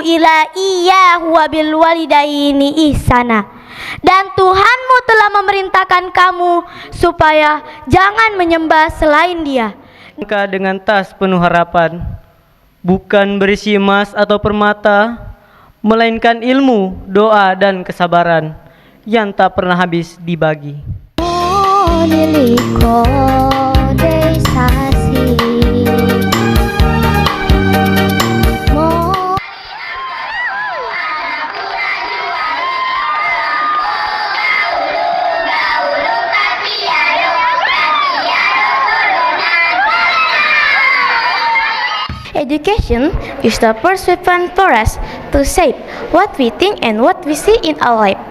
ila iyyahu wa bil walidaini ihsana. Dan Tuhanmu telah memerintahkan kamu supaya jangan menyembah selain Dia. Dengan tas penuh harapan, bukan berisi emas atau permata, melainkan ilmu, doa, dan kesabaran yang tak pernah habis dibagi. Education is the first weapon for us to shape what we think and what we see in our life.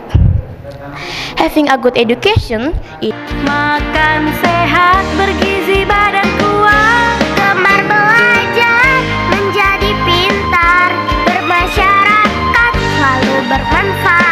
Having a good education is makan sehat, bergizi, badan kuat, gemar belajar, menjadi pintar, bermasyarakat, selalu bermanfaat.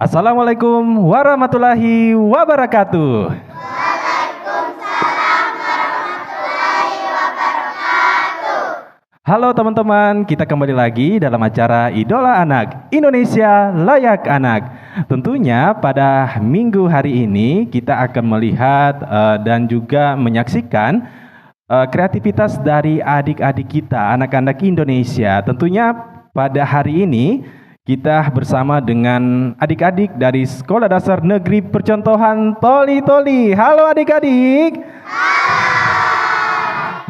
Assalamualaikum warahmatullahi wabarakatuh. Halo teman-teman, kita kembali lagi dalam acara Idola Anak, Indonesia Layak Anak. Tentunya pada minggu hari ini kita akan melihat dan juga menyaksikan kreativitas dari adik-adik kita, anak-anak Indonesia. Tentunya pada hari ini kita bersama dengan adik-adik dari Sekolah Dasar Negeri Percontohan Toli Toli. Halo adik-adik.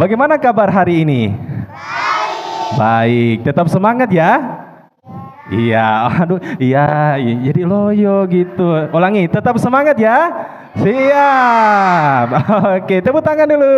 Bagaimana kabar hari ini? Baik, tetap semangat ya. Iya, aduh, iya, jadi loyo gitu. Ulangi, tetap semangat ya. Siap. Oke, tepuk tangan dulu.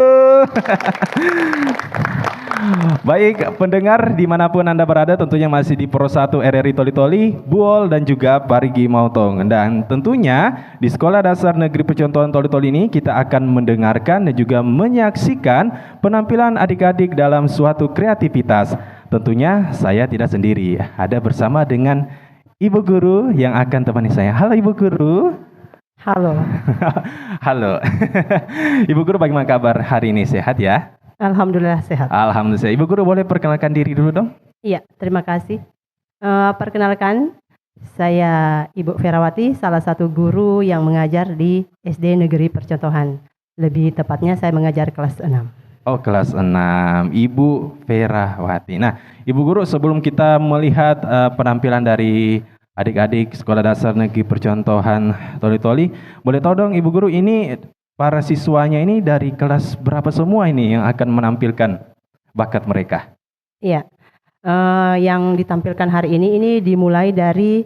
Baik, pendengar dimanapun Anda berada, tentunya masih di Pro 1 RRI Toli Toli, Buol, dan juga Parigi Mautong. Dan tentunya di Sekolah Dasar Negeri Percontohan Toli Toli ini kita akan mendengarkan dan juga menyaksikan penampilan adik-adik dalam suatu kreativitas. Tentunya saya tidak sendiri, ada bersama dengan Ibu Guru yang akan temani saya. Halo Ibu Guru. Halo. Halo. Ibu Guru, bagaimana kabar hari ini, sehat ya? Alhamdulillah sehat. Alhamdulillah. Ibu Guru boleh perkenalkan diri dulu dong? Iya, terima kasih. Perkenalkan, saya Ibu Ferawati, salah satu guru yang mengajar di SD Negeri Percontohan. Lebih tepatnya saya mengajar kelas 6. Oh, kelas 6. Ibu Ferawati. Nah, Ibu Guru, sebelum kita melihat penampilan dari adik-adik Sekolah Dasar Negeri Percontohan Toli Toli, boleh tahu dong Ibu Guru, ini para siswanya ini dari kelas berapa semua ini yang akan menampilkan bakat mereka? Iya, yang ditampilkan hari ini dimulai dari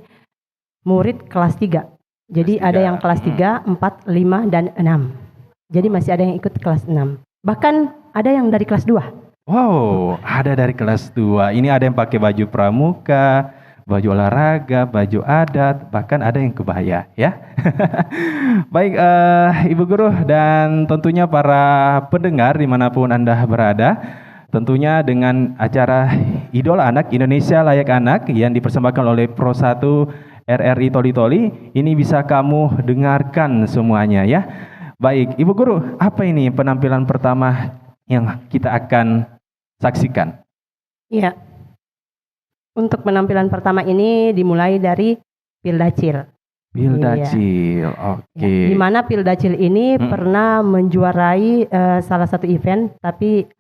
murid kelas 3. Jadi ada yang kelas 3, 4, 5, dan 6. Jadi masih ada yang ikut kelas 6. Bahkan ada yang dari kelas 2. Wow, ada dari kelas 2. Ini ada yang pakai baju pramuka, baju olahraga, baju adat, bahkan ada yang kebaya ya. Baik, Ibu Guru dan tentunya para pendengar dimanapun Anda berada, tentunya dengan acara Idola Anak, Indonesia Layak Anak yang dipersembahkan oleh Pro 1 RRI Toli Toli, ini bisa kamu dengarkan semuanya ya. Baik, Ibu Guru, apa ini penampilan pertama yang kita akan saksikan? Iya. Untuk penampilan pertama ini dimulai dari Pildacil. Pildacil, oke. Ya, di mana Pildacil ini pernah menjuarai salah satu event, tapi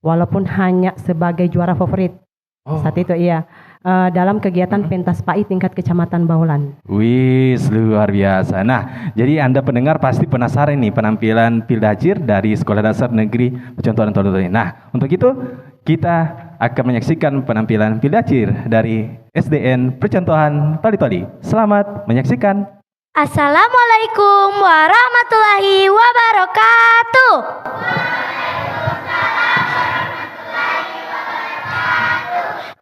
walaupun hanya sebagai juara favorit saat itu, iya. Dalam kegiatan pentas PAI tingkat Kecamatan Baulan. Wih, luar biasa. Nah, jadi Anda pendengar pasti penasaran nih penampilan Pildacil dari Sekolah Dasar Negeri Percontohan Toli Toli. Nah, untuk itu kita akan menyaksikan penampilan Pildacir dari SDN Percontohan Toli-Toli. Selamat menyaksikan. Assalamualaikum warahmatullahi wabarakatuh.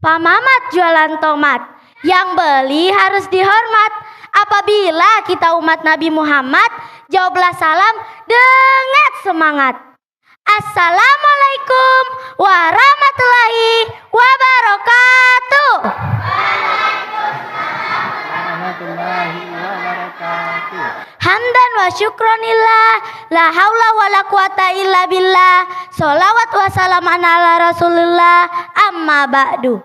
Pak Mamat jualan tomat, yang beli harus dihormat. Apabila kita umat Nabi Muhammad, jawablah salam dengan semangat. Assalamualaikum warahmatullahi wabarakatuh. Hamdan wa syukronillah, la haula wa la quwata illa billah. Sholawat wa salam ala rasulillah, amma ba'du.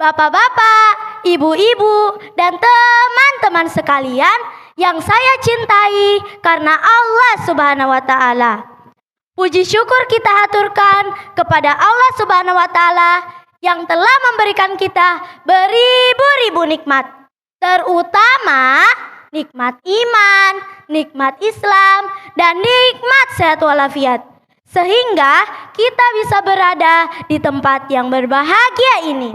Bapak-bapak, ibu-ibu, dan teman-teman sekalian yang saya cintai karena Allah Subhanahu wa Ta'ala. Puji syukur kita haturkan kepada Allah Subhanahu wa Ta'ala yang telah memberikan kita beribu-ribu nikmat, terutama nikmat iman, nikmat Islam, dan nikmat sehat walafiat, sehingga kita bisa berada di tempat yang berbahagia ini.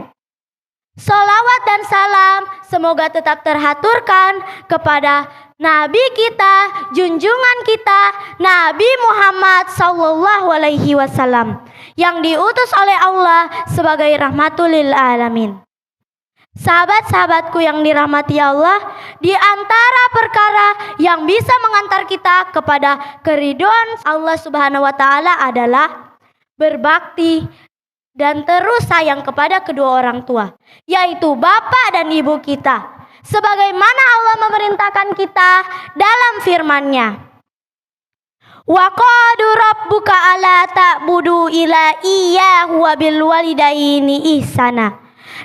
Sholawat dan salam semoga tetap terhaturkan kepada Nabi kita, junjungan kita, Nabi Muhammad SAW, yang diutus oleh Allah sebagai rahmatul lil alamin. Sahabat-sahabatku yang dirahmati Allah, di antara perkara yang bisa mengantar kita kepada keridhaan Allah Subhanahu wa Ta'ala adalah berbakti dan terus sayang kepada kedua orang tua, yaitu bapak dan ibu kita, sebagaimana Allah memerintahkan kita dalam firman-Nya. Wa qadu rabbuka alla ta'budu illa iyyahu wa bil walidaini ihsana.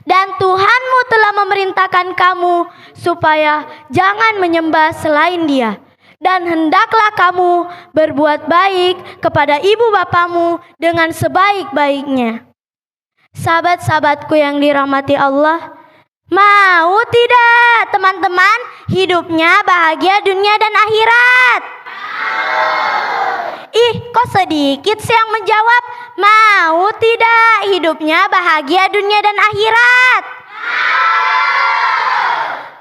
Dan Tuhanmu telah memerintahkan kamu supaya jangan menyembah selain Dia, dan hendaklah kamu berbuat baik kepada ibu bapamu dengan sebaik-baiknya. Sahabat-sahabatku yang dirahmati Allah, mau tidak teman-teman hidupnya bahagia dunia dan akhirat? Ih, kok sedikit sih yang menjawab? Mau tidak hidupnya bahagia dunia dan akhirat?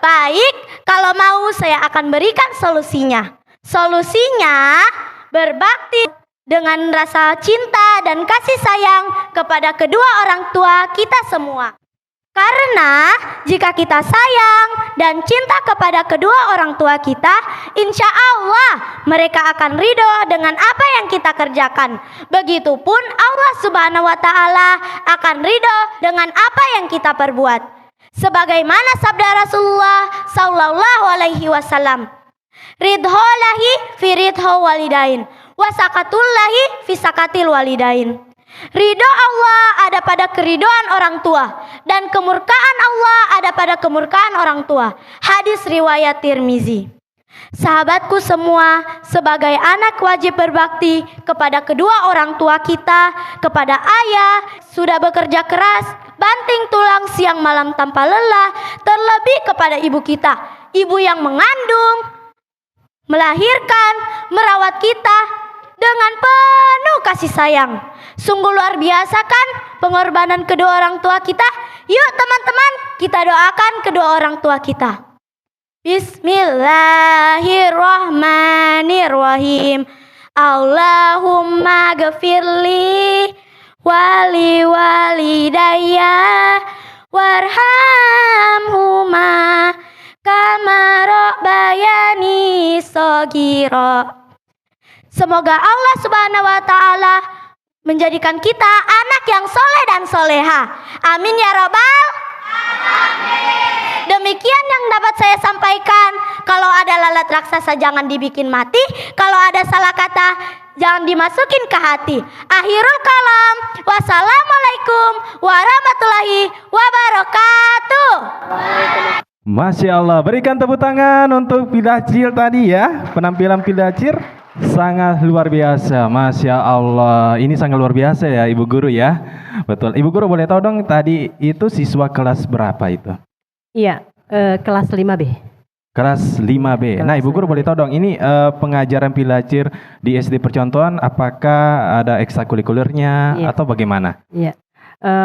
Baik, kalau mau saya akan berikan solusinya. Solusinya berbakti dengan rasa cinta dan kasih sayang kepada kedua orang tua kita semua. Karena jika kita sayang dan cinta kepada kedua orang tua kita, insya Allah mereka akan ridho dengan apa yang kita kerjakan. Begitupun Allah Subhanahu wa Ta'ala akan ridho dengan apa yang kita perbuat. Sebagaimana sabda Rasulullah Sallallahu Alaihi Wasallam, ridholahi fi ridho walidain, wasakatullahi fi sakatil walidain. Ridho Allah ada pada keridhaan orang tua, dan kemurkaan Allah ada pada kemurkaan orang tua. Hadis riwayat Tirmizi. Sahabatku semua, sebagai anak wajib berbakti kepada kedua orang tua kita, kepada ayah sudah bekerja keras, banting tulang siang malam tanpa lelah, terlebih kepada ibu kita, ibu yang mengandung, melahirkan, merawat kita dengan penuh kasih sayang. Sungguh luar biasa kan pengorbanan kedua orang tua kita? Yuk teman-teman, kita doakan kedua orang tua kita. Bismillahirrahmanirrahim. Allahumma ghafirli wali walidayya warhamhuma kama rabbayani shaghira. Semoga Allah Subhanahu wa Ta'ala menjadikan kita anak yang soleh dan soleha. Amin ya robbal alamin. Demikian yang dapat saya sampaikan. Kalau ada lalat raksasa jangan dibikin mati. Kalau ada salah kata jangan dimasukin ke hati. Akhirul kalam. Wassalamualaikum warahmatullahi wabarakatuh. Masya Allah, berikan tepuk tangan untuk Pildacir tadi ya. Penampilan Pildacir sangat luar biasa, Masya Allah. Ini sangat luar biasa ya Ibu Guru ya. Betul, Ibu Guru boleh tahu dong tadi itu siswa kelas berapa itu? Iya, kelas 5B. Kelas 5B. Nah Ibu Guru boleh tahu dong ini pengajaran Pildacir di SD Percontohan apakah ada ekstrakurikulernya atau bagaimana? Iya,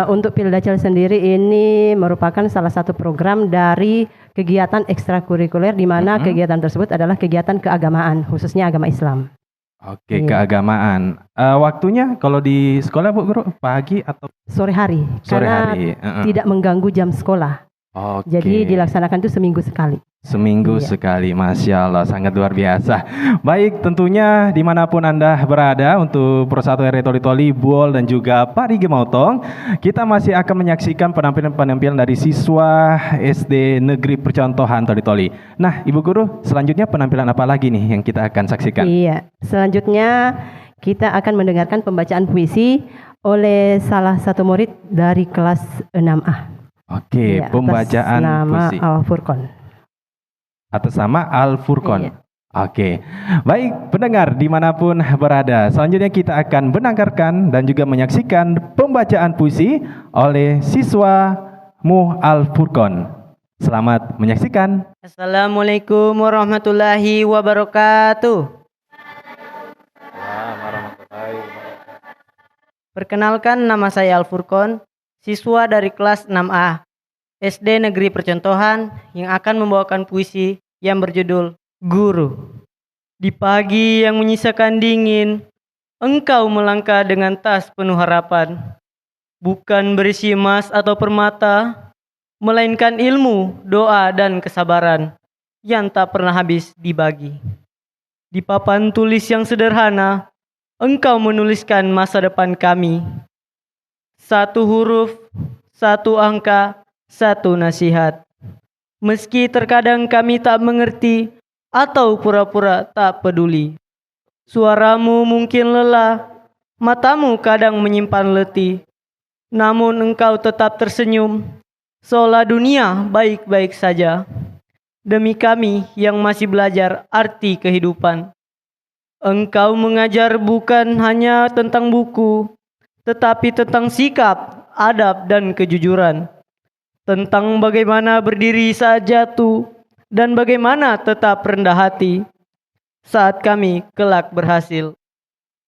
Untuk Pildacel sendiri ini merupakan salah satu program dari kegiatan ekstrakurikuler di mana kegiatan tersebut adalah kegiatan keagamaan, khususnya agama Islam. Oke, Iya. keagamaan. Waktunya kalau di sekolah Bu Guru pagi atau Sore hari, sore karena hari? tidak mengganggu jam sekolah. Oke. Jadi dilaksanakan itu seminggu sekali. Seminggu Iya. sekali, Masya Allah, sangat luar biasa. Baik, tentunya dimanapun Anda berada untuk Persatu RW Toli-Toli, Buol, dan juga Parigi Mautong, kita masih akan menyaksikan penampilan-penampilan dari siswa SD Negeri Percontohan Toli-Toli. Nah, Ibu Guru, selanjutnya penampilan apa lagi nih yang kita akan saksikan? Iya, selanjutnya kita akan mendengarkan pembacaan puisi oleh salah satu murid dari kelas 6A. Oke, Iya, pembacaan atas nama puisi. Al-Furqan. Atas nama Al-Furqan. Iya. Oke, baik pendengar dimanapun berada. Selanjutnya kita akan mendengarkan dan juga menyaksikan pembacaan puisi oleh siswa Mu Al-Furqan. Selamat menyaksikan. Assalamualaikum warahmatullahi wabarakatuh. Perkenalkan, nama saya Al-Furqan, siswa dari kelas 6A SD Negeri Percontohan yang akan membawakan puisi yang berjudul Guru. Di pagi yang menyisakan dingin, engkau melangkah dengan tas penuh harapan, bukan berisi emas atau permata, melainkan ilmu, doa, dan kesabaran yang tak pernah habis dibagi. Di papan tulis yang sederhana, engkau menuliskan masa depan kami. Satu huruf, satu angka, satu nasihat. Meski terkadang kami tak mengerti atau pura-pura tak peduli. Suaramu mungkin lelah, matamu kadang menyimpan letih. Namun engkau tetap tersenyum, seolah dunia baik-baik saja. Demi kami yang masih belajar arti kehidupan. Engkau mengajar bukan hanya tentang buku, tetapi tentang sikap, adab, dan kejujuran. Tentang bagaimana berdiri saat jatuh, dan bagaimana tetap rendah hati saat kami kelak berhasil.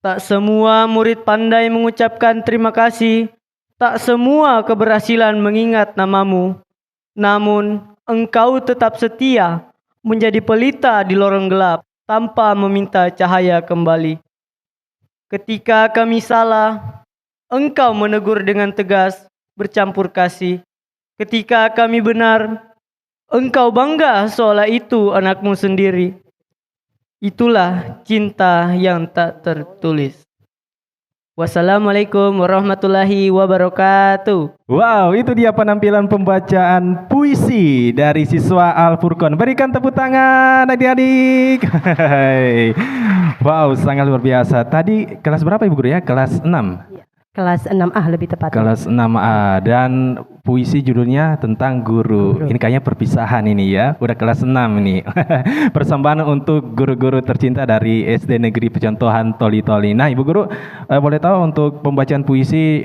Tak semua murid pandai mengucapkan terima kasih, tak semua keberhasilan mengingat namamu. Namun, engkau tetap setia menjadi pelita di lorong gelap tanpa meminta cahaya kembali. Ketika kami salah, engkau menegur dengan tegas, bercampur kasih. Ketika kami benar, engkau bangga seolah itu anakmu sendiri. Itulah cinta yang tak tertulis. Wassalamualaikum warahmatullahi wabarakatuh. Wow, itu dia penampilan pembacaan puisi dari siswa Al-Furqan. Berikan tepuk tangan adik-adik. Wow, sangat luar biasa. Tadi kelas berapa Ibu Guru ya? Kelas 6. Kelas 6A lebih tepat. Kelas 6A dan puisi judulnya tentang guru. Ini kayaknya perpisahan ini ya. Udah kelas 6 ini. Persembahan untuk guru-guru tercinta dari SD Negeri Percontohan Toli-Toli. Nah, Ibu Guru, boleh tahu untuk pembacaan puisi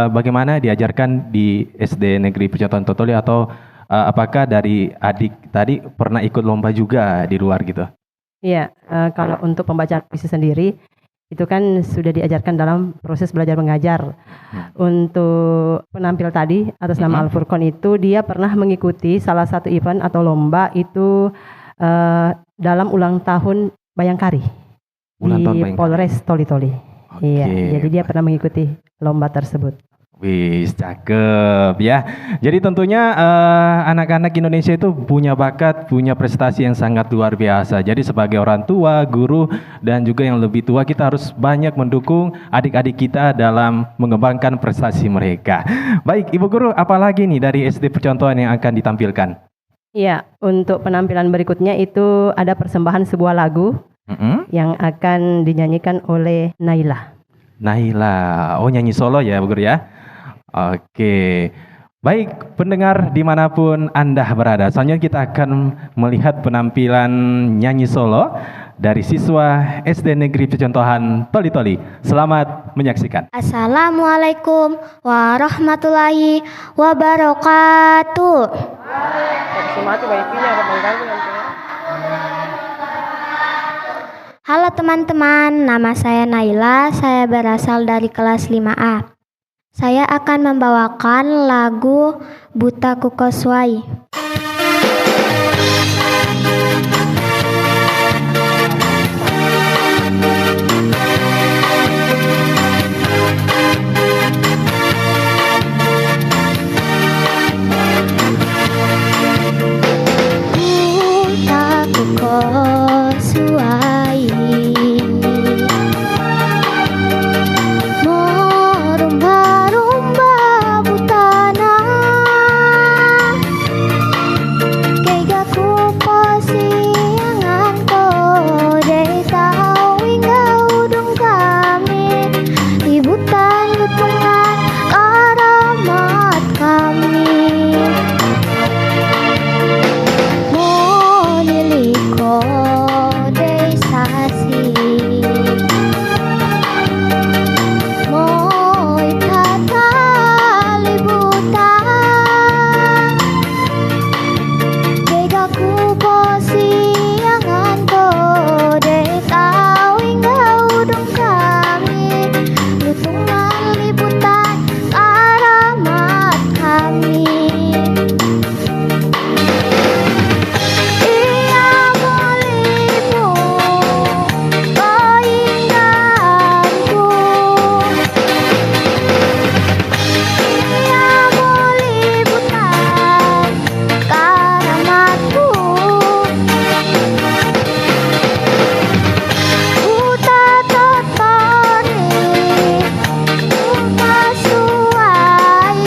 bagaimana diajarkan di SD Negeri Percontohan Toli-Toli atau apakah dari adik tadi pernah ikut lomba juga di luar gitu? Iya, kalau untuk pembacaan puisi sendiri itu kan sudah diajarkan dalam proses belajar mengajar. Untuk penampil tadi atas nama Al-Furqan itu dia pernah mengikuti salah satu event atau lomba itu dalam ulang tahun Bayangkari Ulang tahun di Bayangkari. Polres Toli-Toli. Oke. Iya, jadi dia pernah mengikuti lomba tersebut. Wih, cakep ya. Jadi tentunya anak-anak Indonesia itu punya bakat, punya prestasi yang sangat luar biasa. Jadi sebagai orang tua, guru, dan juga yang lebih tua, kita harus banyak mendukung adik-adik kita dalam mengembangkan prestasi mereka. Baik, Ibu Guru, apalagi nih dari SD Percontohan yang akan ditampilkan? Iya, untuk penampilan berikutnya itu ada persembahan sebuah lagu yang akan dinyanyikan oleh Naila. Naila, oh nyanyi solo ya Bu Guru ya? Oke, baik pendengar dimanapun Anda berada. Selanjutnya kita akan melihat penampilan nyanyi solo dari siswa SD Negeri Percontohan Toli-Toli. Selamat menyaksikan. Assalamualaikum warahmatullahi wabarakatuh. Halo teman-teman, nama saya Naila, saya berasal dari kelas 5A. Saya akan membawakan lagu Buta Kukoswai. Buta Kukoswai, merumba-rumba butana, keigaku posiangan ko, dei tau hingga udung kami, di butan lutungan karamat kami. Moniliko dei sasi, mo'y tatalibutan, keigaku posiangan ko, dei tau hingga udung kami, lutungan libutan karamat kami. Ia melipu keindahanku, ia melibutan karamatku, buta totori, buta suai,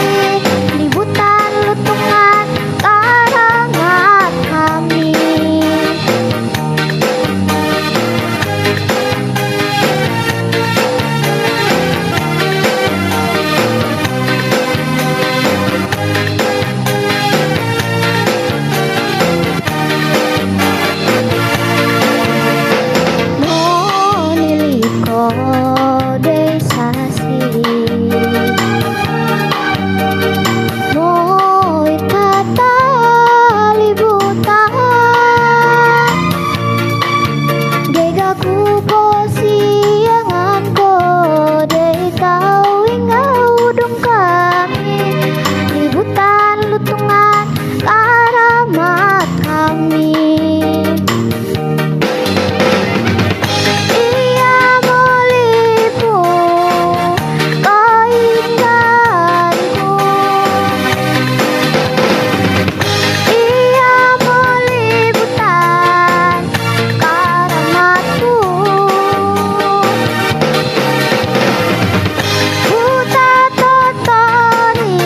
libutan lutungan karamat kami. Moniliko dei sasi, mo'y tatalibutan, keigaku posiangan ko, dei tau hingga udung kami, libutan lutungan karamat kami. Ia melipu keindahanku, ia melibutan karamatku, buta totori,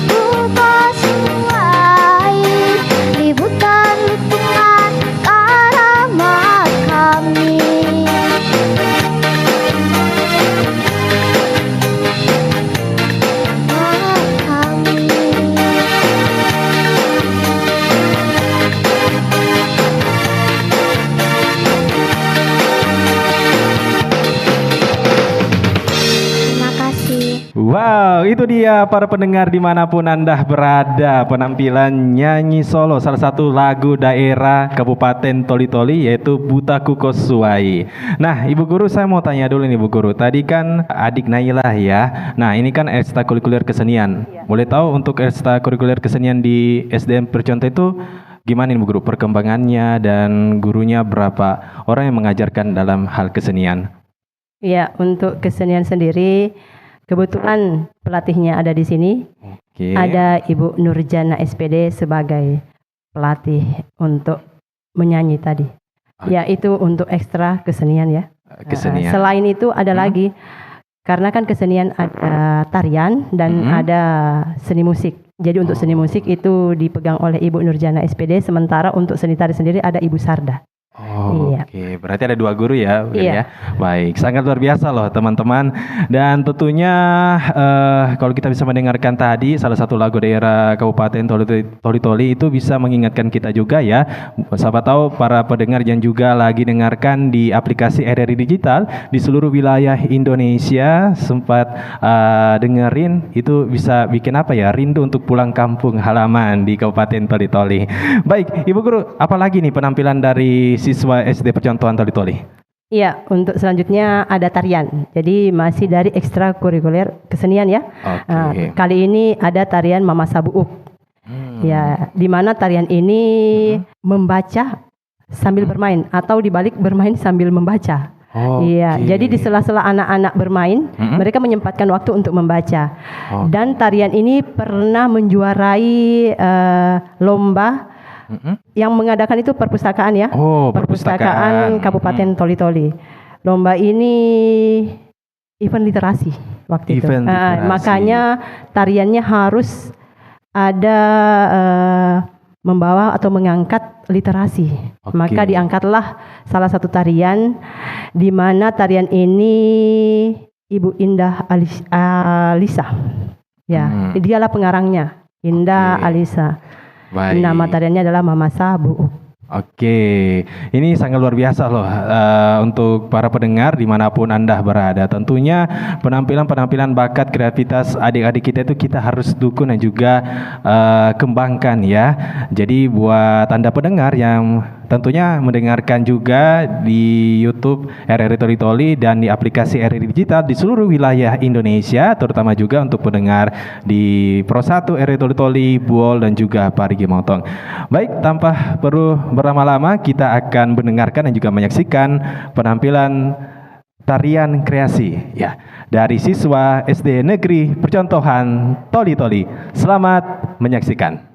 buta suai, libutan lutungan karamat kami. Terima kasih. Wow, itu dia para pendengar dimanapun Anda berada, penampilan nyanyi solo salah satu lagu daerah Kabupaten Toli-Toli yaitu Buta Kukoswai. Nah, Ibu Guru, saya mau tanya dulu nih Ibu Guru. Tadi kan adik Nailah ya. Nah, ini kan ekstrakurikuler kesenian. Boleh tahu untuk ekstrakurikuler kesenian di SDN Perconto itu gimana nih Ibu Guru perkembangannya dan gurunya berapa orang yang mengajarkan dalam hal kesenian? Ya, untuk kesenian sendiri kebetulan pelatihnya ada di sini. Oke. Ada Ibu Nurjana SPD sebagai pelatih untuk menyanyi tadi. Ya, itu untuk ekstra kesenian ya. Kesenian. Selain itu ada lagi, karena kan kesenian ada tarian dan ada seni musik. Jadi untuk seni musik itu dipegang oleh Ibu Nurjana SPD, sementara untuk seni tari sendiri ada Ibu Sarda. Oh, Iya. oke. Berarti ada 2 guru ya, Bun, Iya. ya. Baik, sangat luar biasa loh teman-teman. Dan tentunya kalau kita bisa mendengarkan tadi salah satu lagu daerah Kabupaten Toli-Toli itu bisa mengingatkan kita juga ya. Siapa tahu para pendengar yang juga lagi dengarkan di aplikasi RRI Digital di seluruh wilayah Indonesia sempat dengerin itu bisa bikin apa ya, rindu untuk pulang kampung halaman di Kabupaten Toli-Toli. Baik, Ibu Guru, apalagi nih penampilan dari siswa SD Percontohan Toli-Toli? Iya, untuk selanjutnya ada tarian. Jadi masih dari ekstrakurikuler kesenian ya. Oke. Kali ini ada tarian Mama Sabuuk. Ya, di mana tarian ini membaca sambil bermain atau dibalik bermain sambil membaca. Iya, jadi di sela-sela anak-anak bermain, mereka menyempatkan waktu untuk membaca. Dan tarian ini pernah menjuarai lomba yang mengadakan itu perpustakaan ya. Oh, perpustakaan. Kabupaten Toli-Toli. Lomba ini event literasi waktu Event itu. literasi. Makanya tariannya harus ada membawa atau mengangkat literasi. Oke. Maka diangkatlah salah satu tarian di mana tarian ini Ibu Indah Alisa. Ya, dialah pengarangnya. Indah Oke. Alisa. Baik. Nama tariannya adalah Mama Sabuuk. Oke, ini sangat luar biasa loh untuk para pendengar dimanapun Anda berada. Tentunya penampilan-penampilan bakat kreativitas adik-adik kita itu kita harus dukung dan juga kembangkan ya. Jadi buat Anda pendengar yang tentunya mendengarkan juga di YouTube RRI Toli-Toli dan di aplikasi RRI Digital di seluruh wilayah Indonesia, terutama juga untuk pendengar di Pro 1 RRI Toli-Toli, Buol dan juga Parigi Motong. Baik, tanpa perlu berlama-lama kita akan mendengarkan dan juga menyaksikan penampilan tarian kreasi ya dari siswa SD Negeri Percontohan Toli-Toli. Selamat menyaksikan.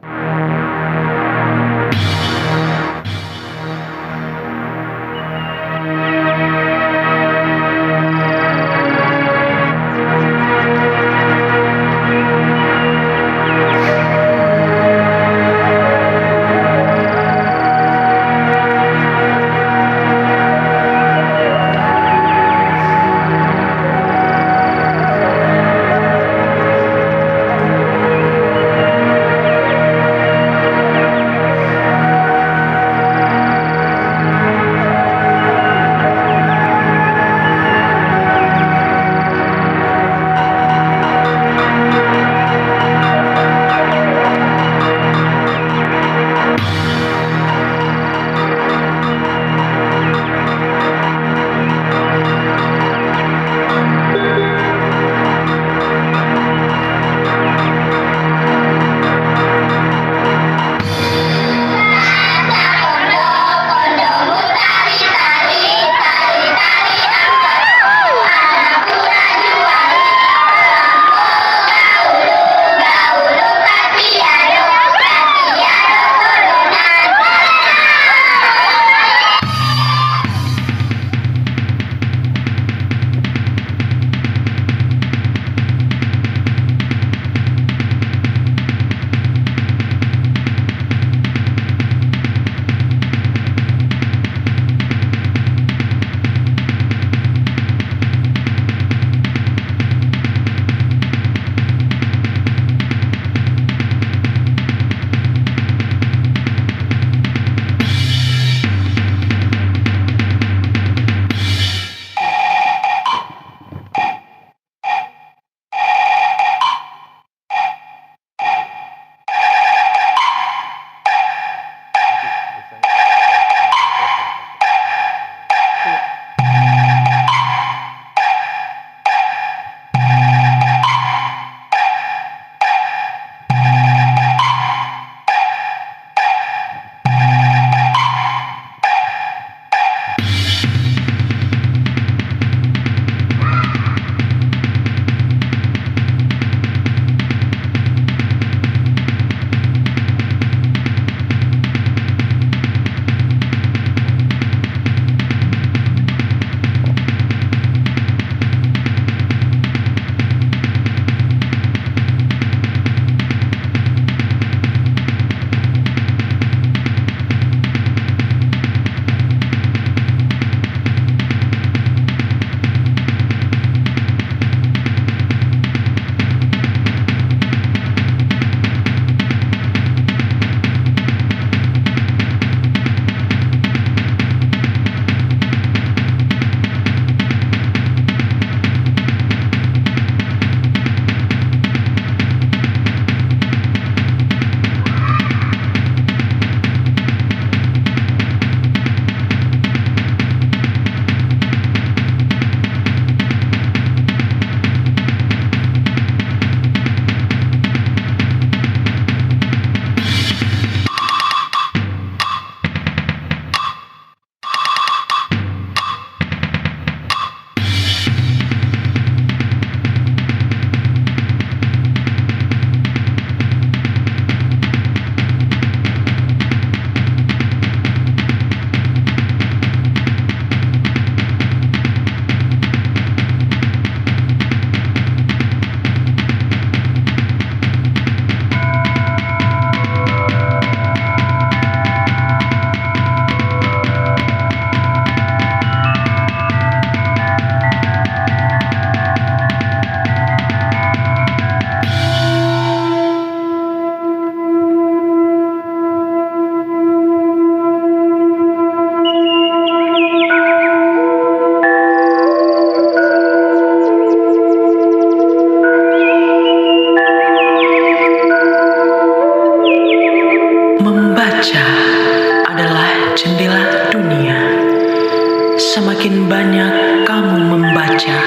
semakin banyak kamu membaca,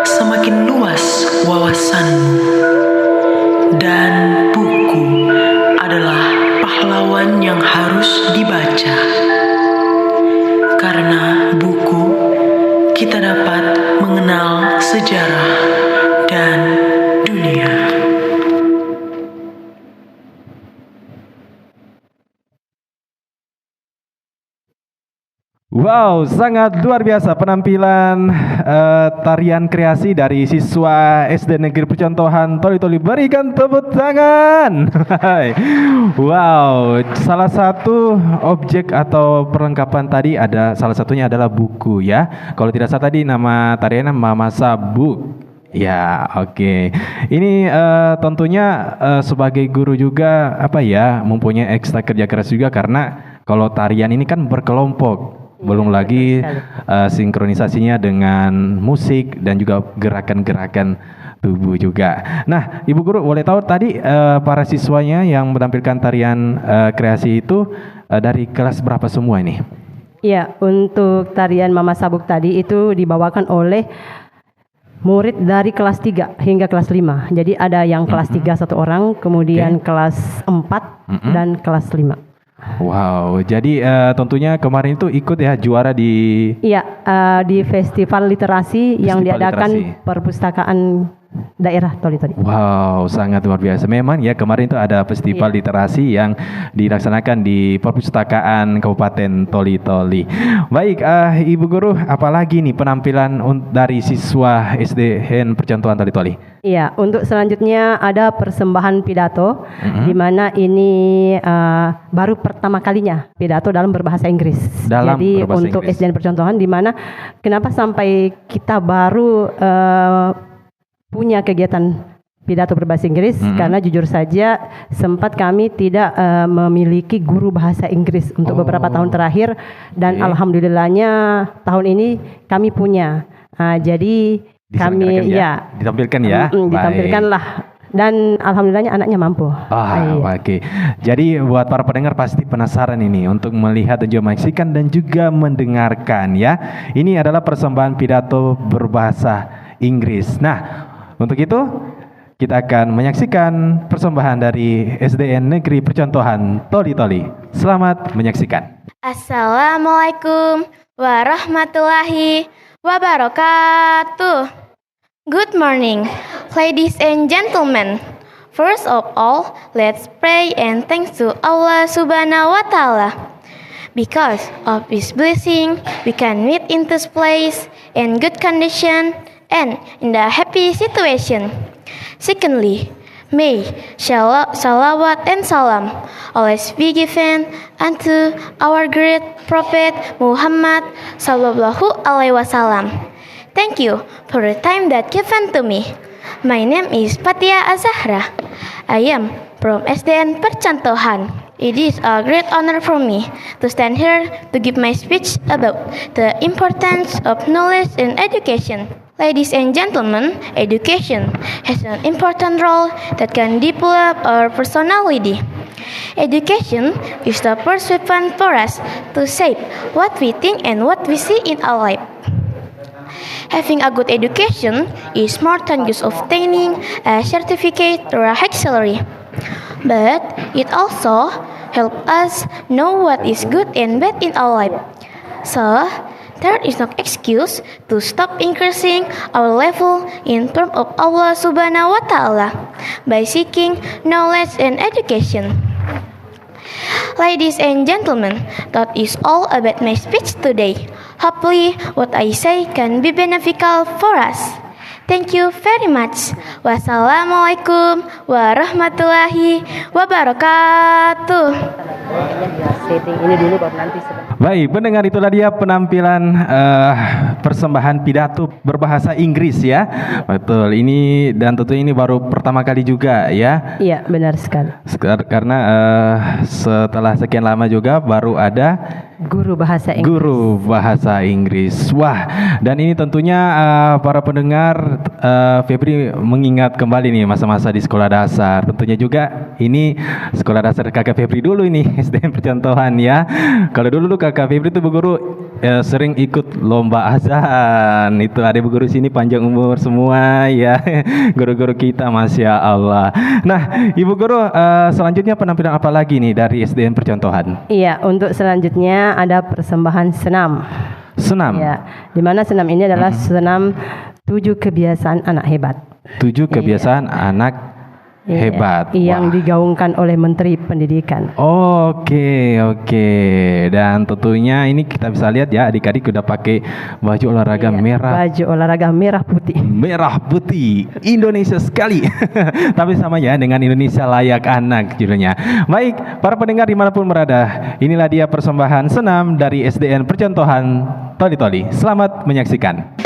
semakin luas wawasanmu. Dan buku adalah pahlawan yang harus dibaca. Karena buku, kita dapat mengenal sejarah dan dunia. Wow, sangat luar biasa penampilan tarian kreasi dari siswa SD Negeri Percontohan Toli-Toli. Berikan tepuk tangan. Wow, salah satu objek atau perlengkapan tadi salah satunya adalah buku ya. Kalau tidak salah tadi nama tariannya Mama Sabuk. Ya, oke. Ini tentunya sebagai guru juga mempunyai ekstra kerja keras juga, karena kalau tarian ini kan berkelompok. Belum lagi sinkronisasinya dengan musik dan juga gerakan-gerakan tubuh juga. Nah, Ibu Guru boleh tahu tadi para siswanya yang menampilkan tarian kreasi itu dari kelas berapa semua ini? Iya, untuk tarian Mama Sabuk tadi itu dibawakan oleh murid dari kelas 3 hingga kelas 5. Jadi ada yang kelas 3 satu orang, kemudian kelas 4 dan kelas 5. Wow, jadi tentunya kemarin itu ikut ya juara di... Iya, di festival literasi yang diadakan perpustakaan daerah Toli-Toli. Wow, sangat luar biasa. Memang ya kemarin itu ada festival literasi yang dilaksanakan di perpustakaan Kabupaten Toli-Toli. Baik, Ibu Guru, apalagi nih penampilan dari siswa SDN Percontohan Toli-Toli? Iya, untuk selanjutnya ada persembahan pidato, di mana ini baru pertama kalinya pidato dalam berbahasa Inggris. Jadi untuk SDN Percontohan, di mana kenapa sampai kita baru punya kegiatan pidato berbahasa Inggris, karena jujur saja sempat kami tidak memiliki guru bahasa Inggris untuk beberapa tahun terakhir, dan alhamdulillahnya tahun ini kami punya. Jadi kami ditampilkan ya, ditampilkanlah, dan alhamdulillahnya anaknya mampu. Oke. Jadi buat para pendengar pasti penasaran ini untuk melihat dan juga menyaksikan dan juga mendengarkan ya. Ini adalah persembahan pidato berbahasa Inggris. Nah, untuk itu kita akan menyaksikan persembahan dari SDN Negeri Percontohan Toli-Toli. Selamat menyaksikan. Assalamualaikum warahmatullahi wabarakatuh. Good morning, ladies and gentlemen. First of all, let's pray and thanks to Allah Subhanahu wa Ta'ala. Because of His blessing, we can meet in this place in good condition and in the happy situation. Secondly, may salawat and salam always be given unto our great Prophet Muhammad Sallallahu Alaihi Wasallam. Thank you for the time that given to me. My name is Fatia Azahra. I am from SDN Percontohan. It is a great honor for me to stand here to give my speech about the importance of knowledge and education. Ladies and gentlemen, education has an important role that can develop our personality. Education is the first weapon for us to shape what we think and what we see in our life. Having a good education is more than just obtaining a certificate or a salary, but it also helps us know what is good and bad in our life. So, there is no excuse to stop increasing our level in terms of Allah Subhanahu wa Ta'ala by seeking knowledge and education. Ladies and gentlemen, that is all about my speech today. Hopefully, what I say can be beneficial for us. Thank you very much. Wassalamualaikum warahmatullahi wabarakatuh. Ini dulu baru nanti. Baik, pendengar, itulah dia penampilan persembahan pidato berbahasa Inggris ya. Betul, ini dan tentu ini baru pertama kali juga ya. Iya, benar sekali. Karena setelah sekian lama juga baru ada guru bahasa Inggris. Guru bahasa Inggris. Wah, dan ini tentunya para pendengar, Febri mengingat kembali nih masa-masa di sekolah dasar. Tentunya juga ini sekolah dasar kakak Febri dulu ini, SDN Percontohan ya. Kalau dulu kakak Febri itu Bu Guru sering ikut lomba azan. Itu ada guru sini panjang umur semua ya. Guru-guru kita, Masya Allah. Nah, Ibu Guru, selanjutnya penampilan apa lagi nih dari SDN Percontohan? Iya, untuk selanjutnya ada persembahan senam. Senam. Ya, di mana senam ini adalah senam 7 kebiasaan anak hebat. 7 kebiasaan anak hebat. Yang Wah. digaungkan oleh Menteri Pendidikan. Oke. Dan tentunya ini kita bisa lihat ya, adik-adik udah pakai baju olahraga merah. Baju olahraga merah putih. Merah putih, Indonesia sekali. Tapi sama ya dengan Indonesia layak anak judulnya. Baik, para pendengar dimanapun berada, inilah dia persembahan senam dari SDN Percontohan Toli-Toli. Selamat menyaksikan.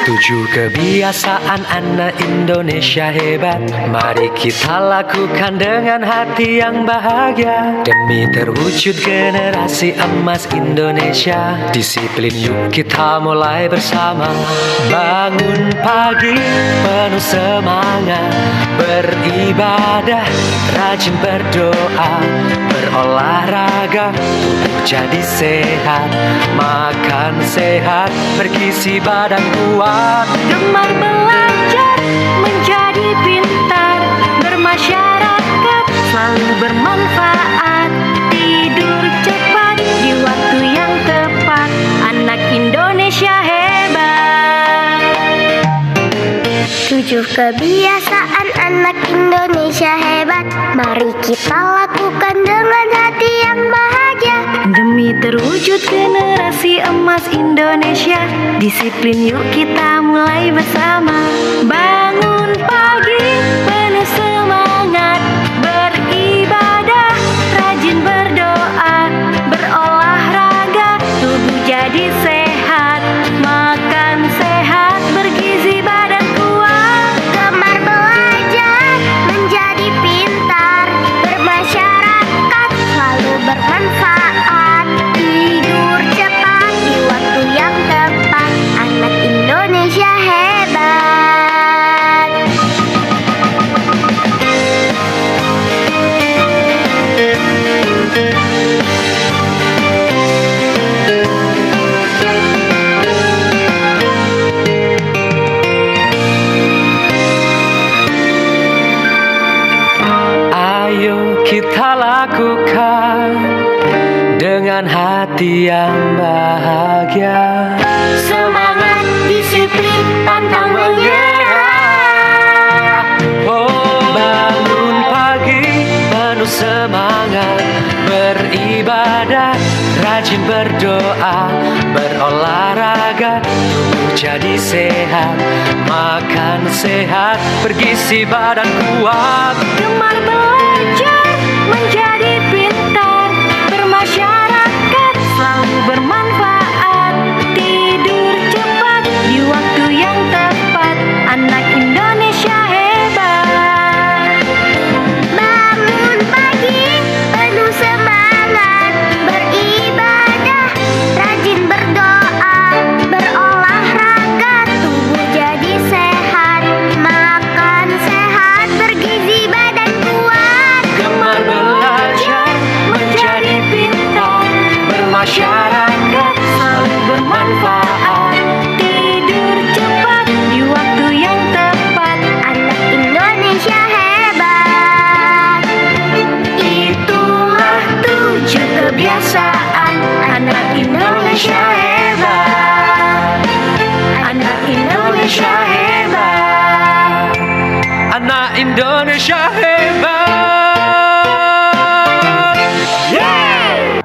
Tujuh kebiasaan anak Indonesia hebat. Mari kita lakukan dengan hati yang bahagia, demi terwujud generasi emas Indonesia. Disiplin yuk kita mulai bersama. Bangun pagi penuh semangat, beribadah, rajin berdoa, berolahraga, tubuh jadi sehat, makan sehat, bergizi badan kuat. Gemar belajar, menjadi pintar, bermasyarakat, selalu bermanfaat, tidur cepat di waktu yang tepat, anak Indonesia hebat. 7 kebiasaan anak Indonesia hebat, mari kita lakukan dengan hati yang bahagia, demi terwujud generasi emas Indonesia. Disiplin yuk kita mulai bersama. Bangun pagi penuh semangat, beribadah, rajin berdoa, berolahraga, tubuh jadi sehat, makan sehat, bergizi badan kuat. Gemar belajar, menjadi pintar, bermasyarakat, selalu bermanfaat, tidur cepat di waktu yang tepat, anak Indonesia hebat. Ayo kita lakukan dengan hati yang bahagia. Semangat, disiplin, pantang menyerah. Oh, bangun pagi penuh semangat, beribadah, rajin berdoa, berolahraga, tubuh jadi sehat, makan sehat, bergizi badan kuat. Gemar belajar, menjadi pintar, bermasyarakat, selalu bermanfaat, tidur cepat di waktu yang tepat, anak Indonesia hebat. Bangun pagi penuh semangat, beribadah, rajin berdoa, berolahraga, tubuh jadi sehat, makan sehat, bergizi badan kuat. Gemar belajar, menjadi pintar, bermasyarakat, selalu bermanfaat, Tidur cepat di waktu yang tepat, anak Indonesia hebat. Itulah 7 kebiasaan anak Indonesia hebat. Anak Indonesia hebat. anak Indonesia hebat.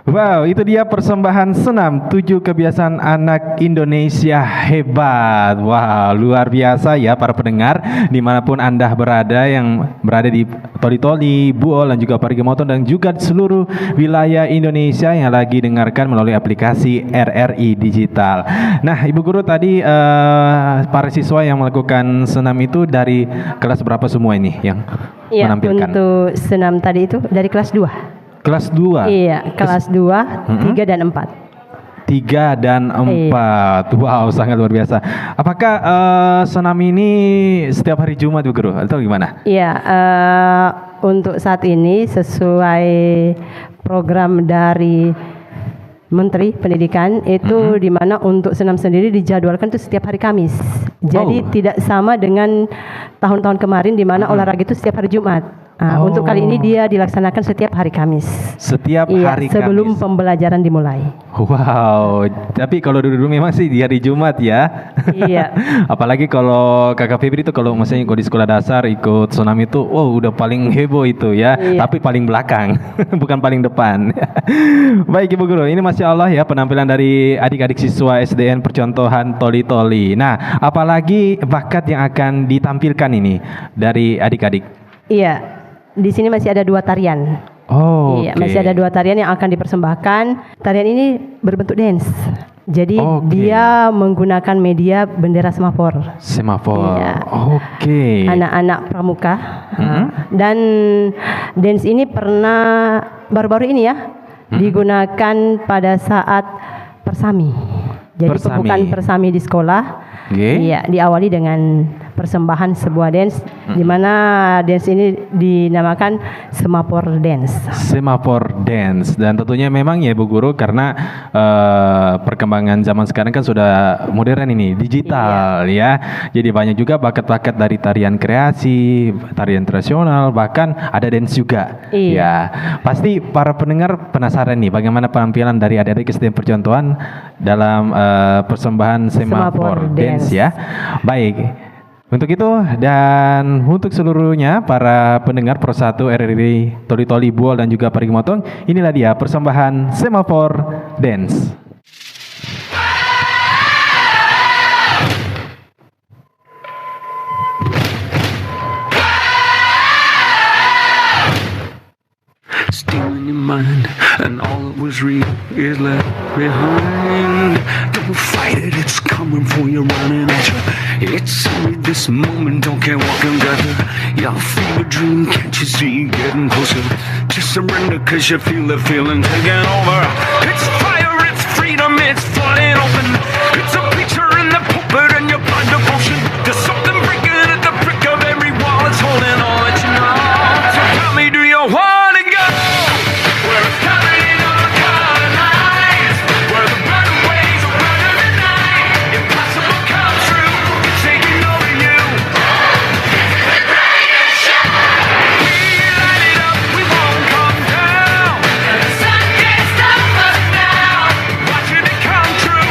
Wow, itu dia persembahan senam 7 kebiasaan anak Indonesia hebat. Wow, luar biasa ya para pendengar dimanapun Anda berada, yang berada di Toli-Toli, Buol, dan juga Parigi Motong, dan juga di seluruh wilayah Indonesia yang lagi dengarkan melalui aplikasi RRI Digital. Nah, Ibu Guru, tadi para siswa yang melakukan senam itu dari kelas berapa semua ini yang Iya, menampilkan? untuk senam tadi itu dari kelas 2. Kelas 2. Iya, kelas 2, 3 dan 4. 3 dan 4. Wow, sangat luar biasa. Apakah senam ini setiap hari Jumat Bu Guru atau gimana? Iya, untuk saat ini sesuai program dari Menteri Pendidikan itu di mana untuk senam sendiri dijadwalkan itu setiap hari Kamis. Jadi tidak sama dengan tahun-tahun kemarin di mana olahraga itu setiap hari Jumat. Untuk kali ini dia dilaksanakan setiap hari Kamis. Setiap hari sebelum Kamis. pembelajaran dimulai. Wow, tapi kalau dulu memang sih di hari Jumat ya. Iya. Apalagi kalau Kakak Febri itu kalau misalnya kalau di sekolah dasar ikut senam itu, wow udah paling heboh itu ya. Iya. Tapi paling belakang, bukan paling depan. Baik Ibu Guru, ini Masya Allah ya penampilan dari adik-adik siswa SDN Percontohan Toli-Toli. Nah, apalagi bakat yang akan ditampilkan ini dari adik-adik? Iya. Di sini masih ada 2 tarian. Oh, Iya, masih ada 2 tarian yang akan dipersembahkan. Tarian ini berbentuk dance. Jadi dia menggunakan media bendera semafor. Semafor. Iya. Oke. Anak-anak pramuka. Dan dance ini pernah baru-baru ini ya digunakan pada saat persami. Jadi Persami. pembukaan persami di sekolah. Iya, diawali dengan persembahan sebuah dance di mana dance ini dinamakan Semafor Dance. Semafor Dance, dan tentunya memang ya Bu Guru karena perkembangan zaman sekarang kan sudah modern ini, digital ya. Jadi banyak juga bakat-bakat dari tarian kreasi, tarian tradisional, bahkan ada dance juga. Iya. Ya, pasti para pendengar penasaran nih bagaimana penampilan dari adik-adik SDN Percontohan dalam persembahan Semafor Dance ya. Baik. Untuk itu dan untuk seluruhnya para pendengar Pro 1 RRI Toli-Toli Buol dan juga Parigi Motong, inilah dia persembahan Semafor Dance. Still in your mind, and all that was real is left behind. Don't fight it, it's coming for you, running at you. It's only this moment, don't care what comes after. Y'all feel a dream, can't you see you getting closer? Just surrender, cause you feel the feeling taking over. It's fire, it's freedom, it's flooding open. It's a preacher in the pulpit and your blind devotion. There's something breaking at the brick of every wall, it's holding all that you know. So tell me, do you want to go? Where it's coming on the color lines, where the burning waves are running the night. Impossible come true, it's taking over you. We light it up, we won't come down. The sun can't stop us now. Watching it come true.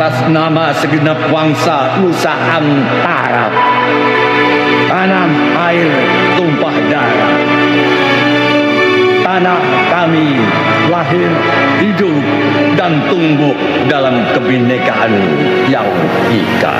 atas nama segenap bangsa Nusantara. Tanah air tumpah darah. Tanah kami lahir, hidup, dan tumbuh dalam kebinekaan yang ika.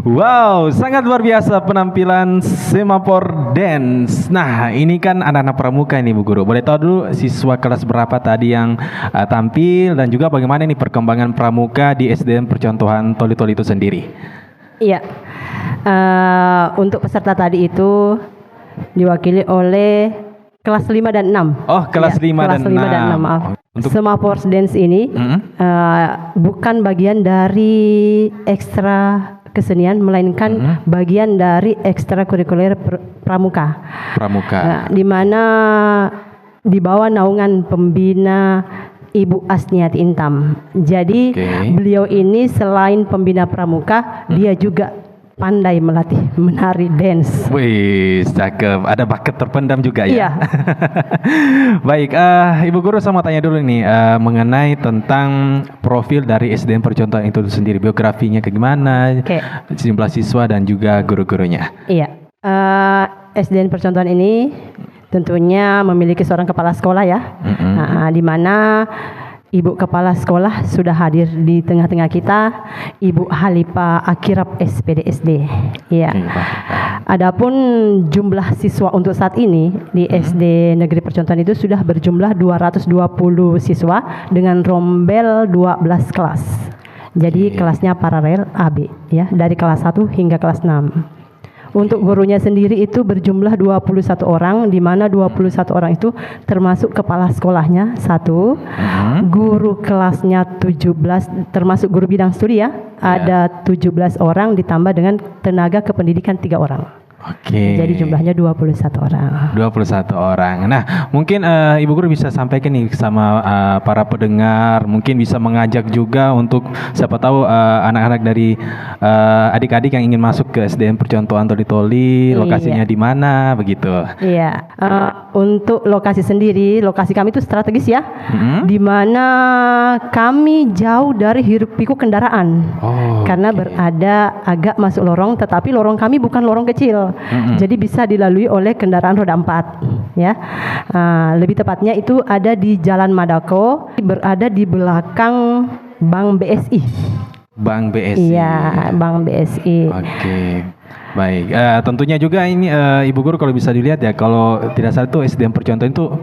Wow, sangat luar biasa penampilan Semafor Dance. Nah, ini kan anak-anak pramuka ini Bu Guru. Boleh tahu dulu siswa kelas berapa tadi yang tampil dan juga bagaimana nih perkembangan pramuka di SDN Percontohan Toli-Toli itu sendiri? Iya. Untuk peserta tadi itu diwakili oleh kelas 5 dan 6. Oh, kelas 5 dan 6. Kelas 5 dan 6, maaf. Untuk Semafor Dance ini bukan bagian dari ekstra kesenian, melainkan bagian dari ekstrakurikuler pramuka. pramuka. Di mana di bawah naungan pembina Ibu Asniati Intam. Jadi beliau ini selain pembina pramuka, dia juga pandai melatih menari dance. Wih, cakep. Ada bakat terpendam juga ya. Iya. Baik, Ibu Guru saya mau tanya dulu nih mengenai tentang profil dari SDN Percontohan itu sendiri, biografinya kayak gimana, jumlah siswa dan juga guru-gurunya. Iya, SDN Percontohan ini tentunya memiliki seorang kepala sekolah ya, di mana Ibu Kepala Sekolah sudah hadir di tengah-tengah kita, Ibu Halipa Akirap SPDSD. Ya. Adapun jumlah siswa untuk saat ini di SD Negeri Percontohan itu sudah berjumlah 220 siswa dengan rombel 12 kelas. Jadi kelasnya paralel AB ya, dari kelas 1 hingga kelas 6. Untuk gurunya sendiri itu berjumlah 21 orang, di mana 21 orang itu termasuk kepala sekolahnya 1, guru kelasnya 17, termasuk guru bidang studi ya, ada 17 orang ditambah dengan tenaga kependidikan 3 orang. Oke. Jadi jumlahnya 21 orang. 21 orang. Nah, mungkin Ibu Guru bisa sampaikan nih sama para pendengar, mungkin bisa mengajak juga untuk siapa tahu anak-anak dari adik-adik yang ingin masuk ke SDN Percontohan Toli-Toli, lokasinya di mana begitu. Iya. Untuk lokasi sendiri, lokasi kami itu strategis ya. Di mana kami jauh dari hiruk pikuk kendaraan. Karena berada agak masuk lorong, tetapi lorong kami bukan lorong kecil. Jadi bisa dilalui oleh kendaraan roda 4 ya. Lebih tepatnya itu ada di Jalan Madako, berada di belakang Bank BSI. Bank BSI. Iya, Bank BSI. Oke. Baik, tentunya juga ini Ibu Guru kalau bisa dilihat ya, kalau tidak salah itu SDN Percontohan itu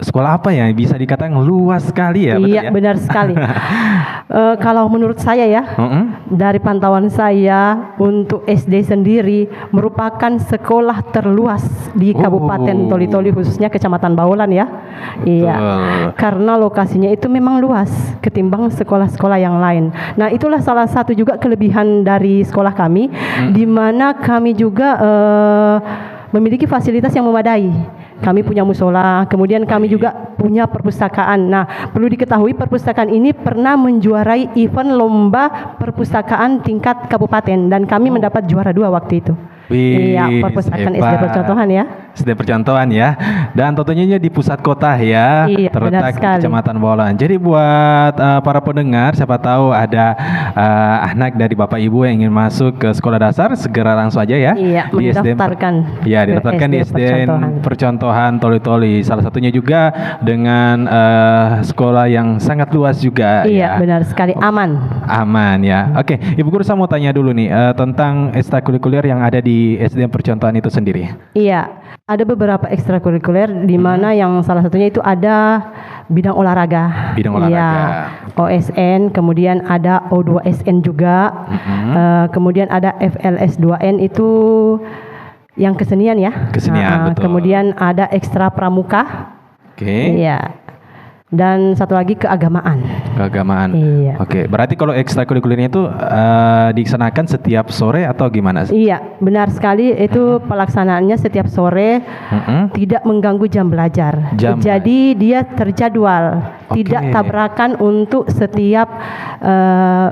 sekolah apa ya? Bisa dikatakan luas sekali ya, betul Iya, ya? benar sekali. Kalau menurut saya ya, dari pantauan saya untuk SD sendiri merupakan sekolah terluas di Kabupaten Toli-Toli, khususnya Kecamatan Baulan ya. Iya. Karena lokasinya itu memang luas ketimbang sekolah-sekolah yang lain. Nah, itulah salah satu juga kelebihan dari sekolah kami, di mana kami juga memiliki fasilitas yang memadai. Kami punya musola, kemudian kami juga punya perpustakaan. Nah, perlu diketahui perpustakaan ini pernah menjuarai event lomba perpustakaan tingkat kabupaten dan kami mendapat juara 2 waktu itu. Iya, perpustakaan SD Percontohan ya. SD Percontohan ya. Dan tentunya di pusat kota ya, Iya, benar terletak di sekali. Kecamatan Baulan. Jadi buat para pendengar, siapa tahu ada anak dari Bapak Ibu yang ingin masuk ke sekolah dasar, segera langsung aja ya. Iya, di mendaftarkan Ya, ke didaftarkan di SD SDN Percontohan Toli-Toli. Salah satunya juga dengan sekolah yang sangat luas juga. Iya, ya. benar sekali, aman. Aman ya. Oke, Ibu Guru saya mau tanya dulu nih tentang ekstrakurikuler yang ada di SDN Percontohan itu sendiri. Iya, ada beberapa ekstrakurikuler di mana yang salah satunya itu ada bidang olahraga. Bidang olahraga. Iya, OSN, kemudian ada O2SN juga. Kemudian ada FLS2N itu yang kesenian ya. Kesenian, betul. Kemudian ada ekstra pramuka. Oke. Iya. Dan satu lagi keagamaan. Keagamaan. Iya. Oke, berarti kalau ekstrakurikulernya itu dilaksanakan setiap sore atau gimana? Iya, benar sekali itu pelaksanaannya setiap sore, tidak mengganggu jam belajar. Jadi dia terjadwal, tidak tabrakan untuk setiap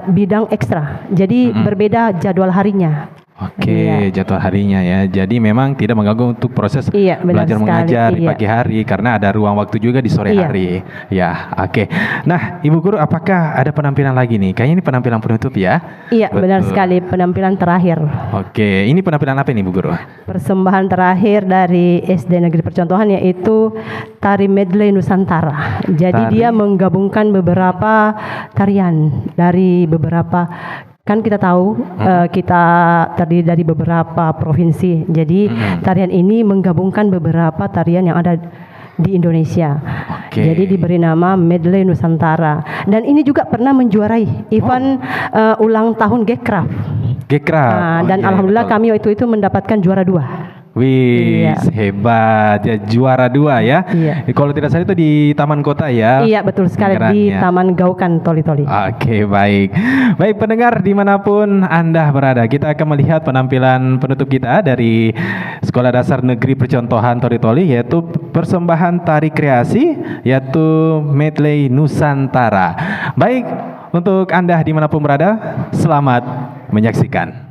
bidang ekstra. Jadi berbeda jadwal harinya. Oke, jadwal harinya ya. Jadi memang tidak mengganggu untuk proses Iya, benar belajar sekali. mengajar di Iya. pagi hari karena ada ruang waktu juga di sore Iya. hari. Ya, oke. Nah, Ibu Guru, apakah ada penampilan lagi nih? Kayaknya ini penampilan penutup ya. Iya, benar Betul. sekali penampilan terakhir. Oke, ini penampilan apa nih, Bu Guru? Persembahan terakhir dari SD Negeri Percontohan yaitu Tari Medley Nusantara. Jadi dia menggabungkan beberapa tarian dari beberapa, kan kita tahu kita terdiri dari beberapa provinsi. Jadi tarian ini menggabungkan beberapa tarian yang ada di Indonesia. Jadi diberi nama Medley Nusantara. Dan ini juga pernah menjuarai event ulang tahun Gekraf. Dan alhamdulillah kami waktu itu mendapatkan juara 2. Wih, Iya. hebat ya, juara 2 ya. Iya. Kalau tidak salah itu di Taman Kota ya. Iya, betul sekali, di Penggeraknya. Taman Gaukan Toli-Toli. Oke, baik. Baik pendengar dimanapun Anda berada, kita akan melihat penampilan penutup kita dari Sekolah Dasar Negeri Percontohan Toli-Toli, yaitu persembahan tari kreasi, yaitu Medley Nusantara. Baik, untuk Anda dimanapun berada, selamat menyaksikan.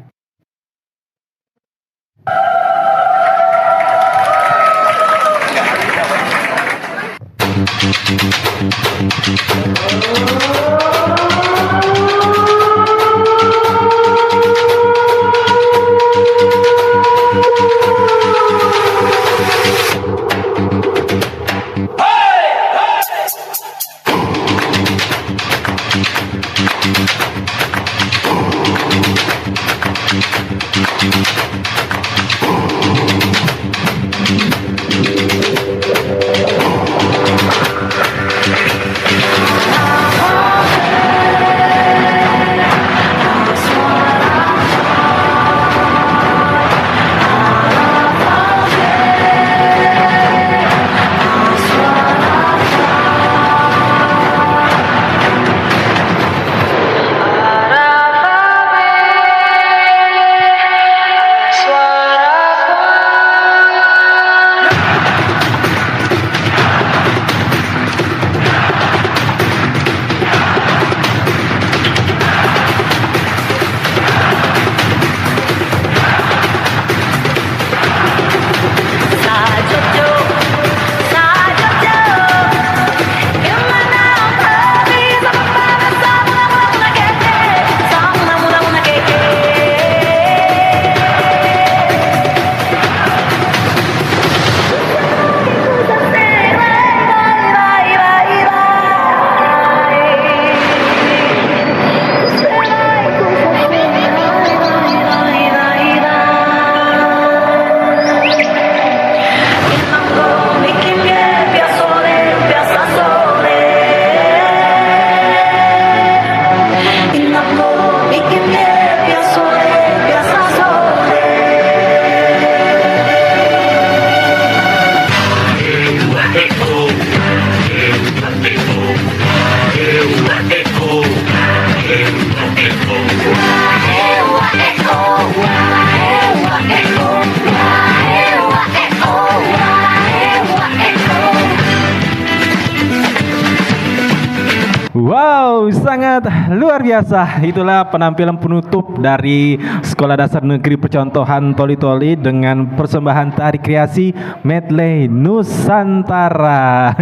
Wow, sangat luar biasa. Itulah penampilan penutup dari Sekolah Dasar Negeri Percontohan Toli-Toli dengan persembahan tari kreasi medley Nusantara.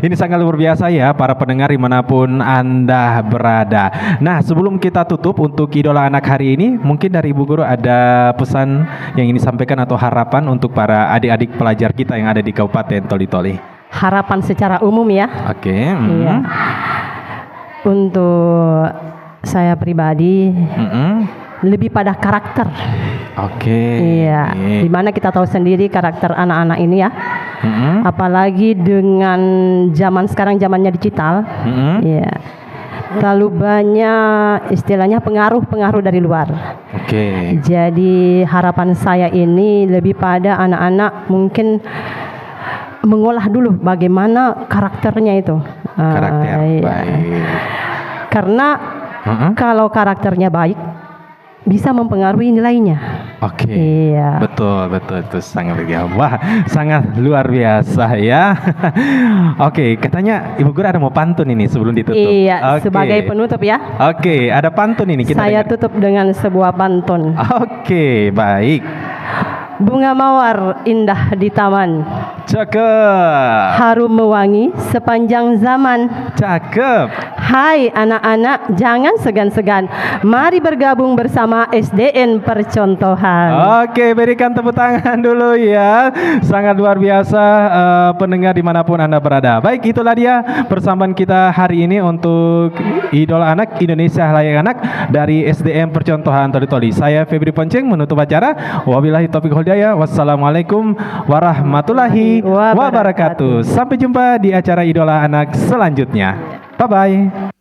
Ini sangat luar biasa ya para pendengar dimanapun Anda berada. Nah, sebelum kita tutup untuk idola anak hari ini, mungkin dari Ibu Guru ada pesan yang ingin disampaikan atau harapan untuk para adik-adik pelajar kita yang ada di Kabupaten Toli-Toli. Harapan secara umum ya. Oke. Iya. Untuk saya pribadi lebih pada karakter. Oke. Iya. Dimana kita tahu sendiri karakter anak-anak ini ya. Apalagi dengan zaman sekarang zamannya digital. Iya. Terlalu banyak istilahnya pengaruh-pengaruh dari luar. Oke. Jadi harapan saya ini lebih pada anak-anak mungkin mengolah dulu bagaimana karakternya itu. Karakter Iya. baik. Karena kalau karakternya baik bisa mempengaruhi nilainya. Oke. Iya. Betul itu sangat luar biasa. Wah, sangat luar biasa ya. Oke, katanya Ibu Guru ada mau pantun ini sebelum ditutup. Iya, Oke. sebagai penutup ya. Oke, ada pantun ini kita Saya dengar. tutup dengan sebuah pantun. Oke, baik. Bunga mawar indah di taman, Cakep. harum mewangi sepanjang zaman. Cakep. Hai anak-anak, jangan segan-segan. Mari bergabung bersama SDN Percontohan. Oke, berikan tepuk tangan dulu ya. Sangat luar biasa pendengar dimanapun Anda berada. Baik, itulah dia persamaan kita hari ini untuk Idola Anak Indonesia Layak Anak dari SDN Percontohan Toli-Toli. Saya Febri Ponceng menutup acara. Wabillahi taufiq wal hidayah. Wassalamualaikum warahmatullahi wabarakatuh. Sampai jumpa di acara Idola Anak selanjutnya. Bye-bye.